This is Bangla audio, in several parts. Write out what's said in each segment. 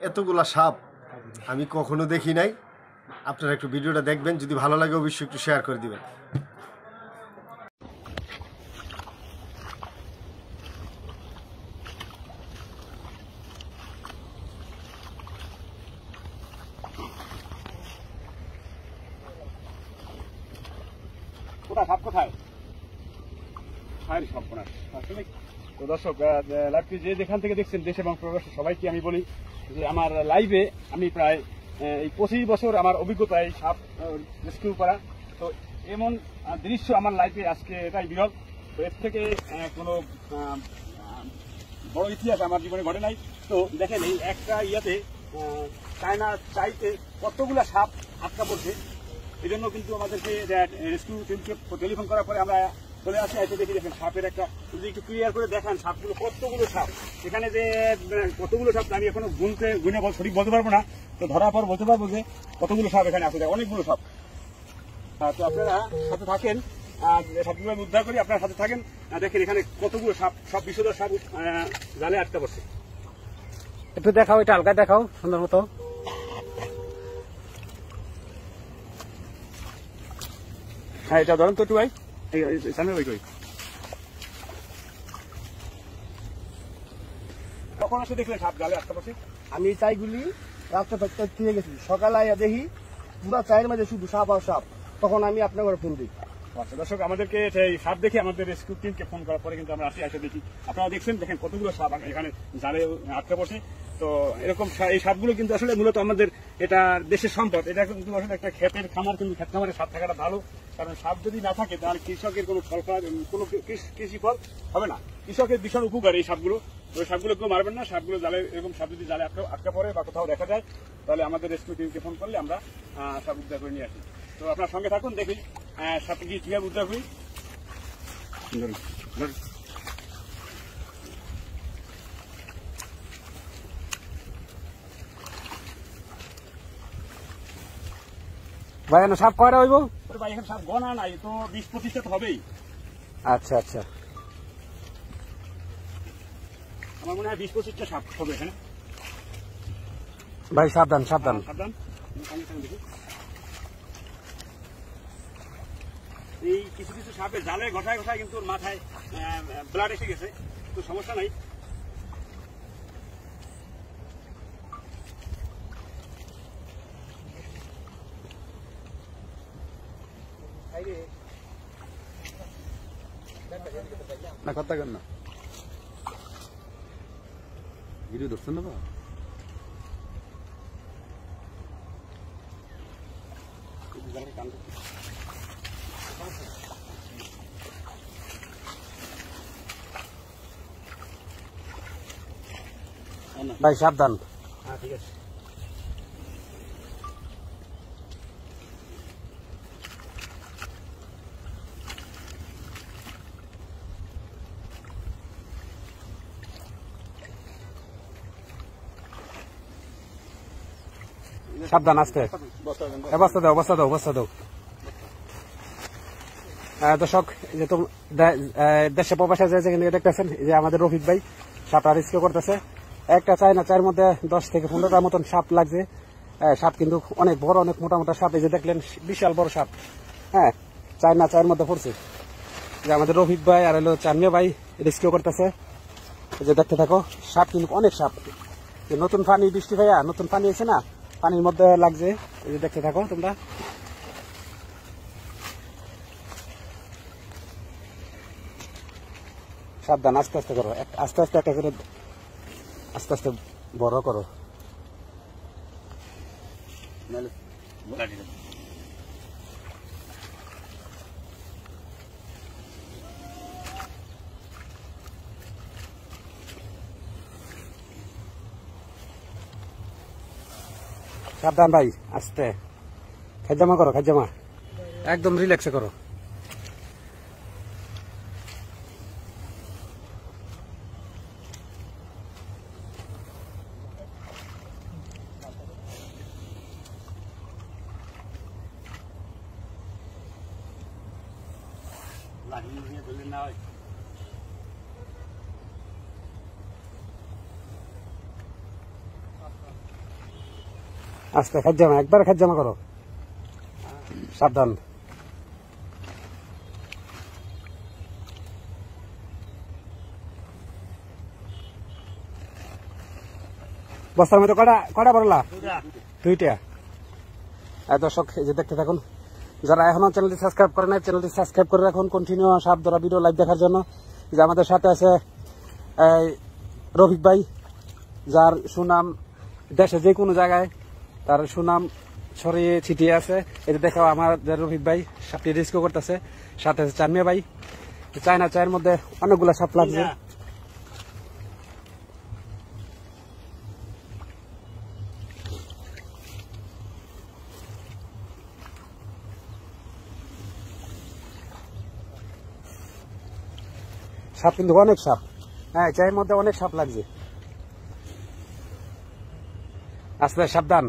এতগুলা সাপ আমি কখনো দেখি নাই। আপনারা একটু ভিডিওটা দেখবেন, যদি ভালো লাগে অবশ্যই একটু শেয়ার করে দিবেন। কোথায় সাপ, কোথায় সাপ আসলে তো দর্শক লাইভটি যে যেখান থেকে দেখছেন দেশ এবং প্রবাসী সবাইকে আমি বলি যে আমার লাইভে আমি প্রায় এই 25 বছর আমার অভিজ্ঞতা এই সাপ রেস্কিউ করা। তো এমন দৃশ্য আমার লাইফে আজকে এটাই বিরল। তো এর থেকে কোনো বড় ইতিহাস আমার জীবনে ঘটে নাই। তো দেখেন এই একটা ইয়াতে চায়না চাইতে কতগুলা সাপ আটকা পড়ছে। এই জন্য কিন্তু আমাদেরকে রেস্কিউ টিমকে টেলিফোন করার পরে আমরা চলে আসি। এসে দেখি দেখেন সাপের একটা, যদি একটু ক্লিয়ার করে দেখান সাপগুলো কতগুলো সাপ এখানে, যে কতগুলো সাপ আমি এখনো গুনে সঠিক বলতে পারবো না। তো ধরার পর বলতে পারবো যে কতগুলো সাপ এখানে আছে, অনেকগুলো সাপ। তো আপনারা সাথে থাকেন, সাপগুলো আমি উদ্ধার করি, আপনারা সাথে থাকেন। দেখেন এখানে কতগুলো সাপ, সব বিষধর সাপ জালে আটকা পড়ছে। একটু দেখাও, এটা হালকা দেখাও সুন্দর মতো। হ্যাঁ এটা ধরেন তো একটু ভাই, সামনে ওই কই কখন আসে দেখলেন সাপ জালে আটকা পড়ছে? আমি চাইগুলি রাস্তা থাকতে ফিরে গেছি, সকালে আইয়া দেখি পুরা চায়ের মাঝে শুধু সাপ আর সাপ। তখন আমি আপনার ঘরে ফোন দিই। আচ্ছা দর্শক, আমাদেরকে সাপ দেখে আমাদের রেস্কিউ টিমকে ফোন করার পরে কিন্তু আমরা আসি দেখি। আপনারা দেখছেন, দেখেন কতগুলো সাপ এখানে জালে আটকা পড়ছে। তো এরকম এই সাপগুলো কিন্তু আসলে মূলত আমাদের এটা দেশের সম্পদ। এটা কিন্তু আসলে একটা ক্ষেতের খামার, কিন্তু ক্ষেত খামারে সাপ থাকাটা ভালো। কারণ সাপ যদি না থাকে তাহলে কৃষকের কোনো কোনো কৃষি ফল হবে না। কৃষকের ভীষণ উপকার এই সাপগুলো। ওই সাপগুলো কেউ মারবেন না। সাপগুলো জালে, এরকম সাপ যদি জালে আটকা পড়ে বা কোথাও দেখা যায় তাহলে আমাদের রেস্কিউ টিমকে ফোন করলে আমরা সাপ উদ্ধার করে নিয়ে আসি। তো আপনার সঙ্গে থাকুন, দেখি সাপে গিয়ে কিভাবে উদ্ধার করি। ভাই সাপ কয়টা হইব? ভাই এখানে সাপ গণা নাই, তো 20-25টা তো হবেই। আচ্ছা আচ্ছা, আমার মনে হয় 20-25টা সাপ হবে এখানে। ভাই সাবধান সাবধান সাবধান। এই কিছু কিছু সাপে জালে ঘটায় ঘটায় কিন্তু ওর মাথায় ব্লাড এসে গেছে, তো সমস্যা নাই। না কথা কেন না ভিডিও ধরছেন না? ভাই সাবধান। হ্যাঁ ঠিক আছে। সাবধান, আসতে অবস্থা দাও, অবস্থা দাও, অবস্থা দাও। দর্শক, যে দেশে প্রবাসে যেখান থেকে দেখতেছেন, যে আমাদের রফিক ভাই সাপটা রেস্কিউ করতেছে। একটা চায়না চায়ের মধ্যে 10 থেকে 15টার মতন সাপ লাগছে। সাপ কিন্তু অনেক বড়, অনেক মোটা মোটা সাপ। এই যে দেখলেন বিশাল বড় সাপ। হ্যাঁ, চায়না চায়ের মধ্যে পড়ছে। যে আমাদের রফিক ভাই আর হলো চানমিয়া ভাই রেস্কিউ করতেছে। যে দেখতে থাকো, সাপ কিন্তু অনেক সাপ। নতুন পানি, বৃষ্টি ভাইয়া নতুন পানি আছে না, পানির মধ্যে লাগছে। এই যে দেখতে থাকো তোমরা। সাবধান, আস্তে আস্তে করো, আস্তে আস্তে একটা করে, আস্তে আস্তে বড় করো। সাবধান ভাই, আস্তে। খাজামা করো, খাজামা একদম রিল্যাক্সে করো। আস্তে খাজ জামা, একবার খাজ জামা করো, সাবধান। বস্তার মধ্যে কটা বড়লা? দুইটা। দর্শক এই যে দেখতে থাকুন, যারা এখনো চ্যানেলটি সাবস্ক্রাইব করে নাই চ্যানেলটি সাবস্ক্রাইব করে রাখুন কন্টিনিউ সাপ ধরা ভিডিও লাইভ দেখার জন্য। যে আমাদের সাথে আছে রফিক ভাই, যার সুনাম দেশে যে কোনো জায়গায় তার সুনাম ছড়িয়ে ছিটিয়ে আছে। এটা দেখাও আমাদের রফিক ভাই সাপটি রেস্কিউ করতেছে। সাথে আছে চানমিয়া ভাই। চায়না চায়ের মধ্যে অনেকগুলো সাপ লাগছে। সাপ কিন্তু অনেক সাপ, হ্যাঁ চায়ের মধ্যে অনেক সাপ লাগছে। আস্তে সাবধান।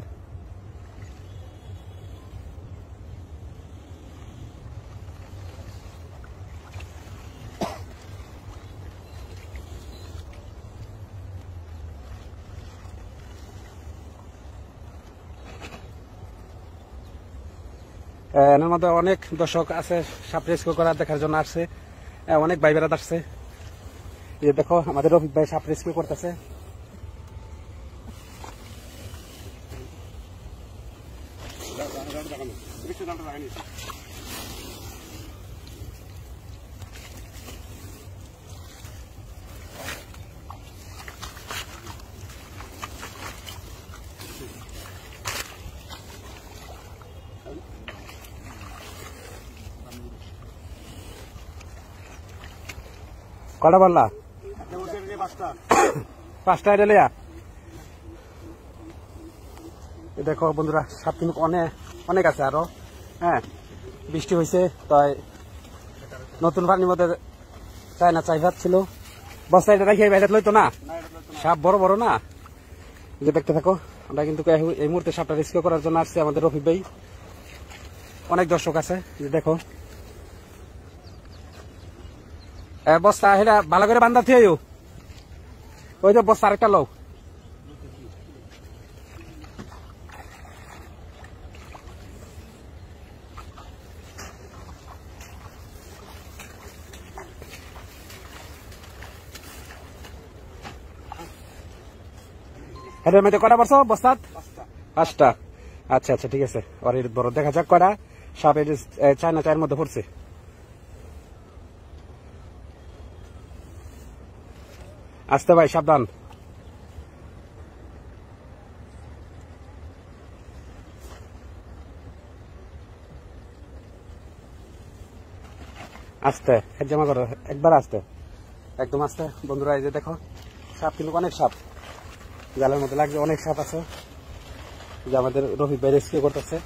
এর মধ্যে অনেক দর্শক আছে সাপ রেস্কিউ করা দেখার জন্য আসছে, অনেক ভাই বেড়াত আসছে। এই দেখো আমাদের রফিক ভাই সাপ রেস্কিউ করতেছে। কটা বললা? 5টা ডেলিয়া। দেখো বন্ধুরা সাপ কিন্তু অনেক আছে আরো। হ্যাঁ বৃষ্টি হয়েছে তাই নতুন পানির মধ্যে চায়না চাই ভাত ছিল, বস্তা এটা রাখি বাইরে লইতো না, সাপ বড় বড় না। যে দেখতে থাকো, আমরা কিন্তু এই মুহূর্তে সাপটা রেস্কিউ করার জন্য আসছে আমাদের রফিক ভাই। অনেক দর্শক আছে, যে দেখো বস্তা হেরা ভালো করে বান্ধা থিয়ে ওই যে বস্তা আরেকটা লো। এটার মধ্যে কটা পড়ছো বস্তাত? 5টা। আচ্ছা আচ্ছা ঠিক আছে, আর এর বড় দেখা যাক কটা সাপ চায়না চায়ের মধ্যে পড়ছে। আসতে ভাই সাবধান। আস্তে জমা করো, একবার আস্তে, একদম আস্তে। বন্ধুরা এই যে দেখো সাপ কিন্তু অনেক সাপ জালের মধ্যে লাগছে, অনেক সাপ আছে যে আমাদের রফিক ভাই রেস্কিউ করতেছে।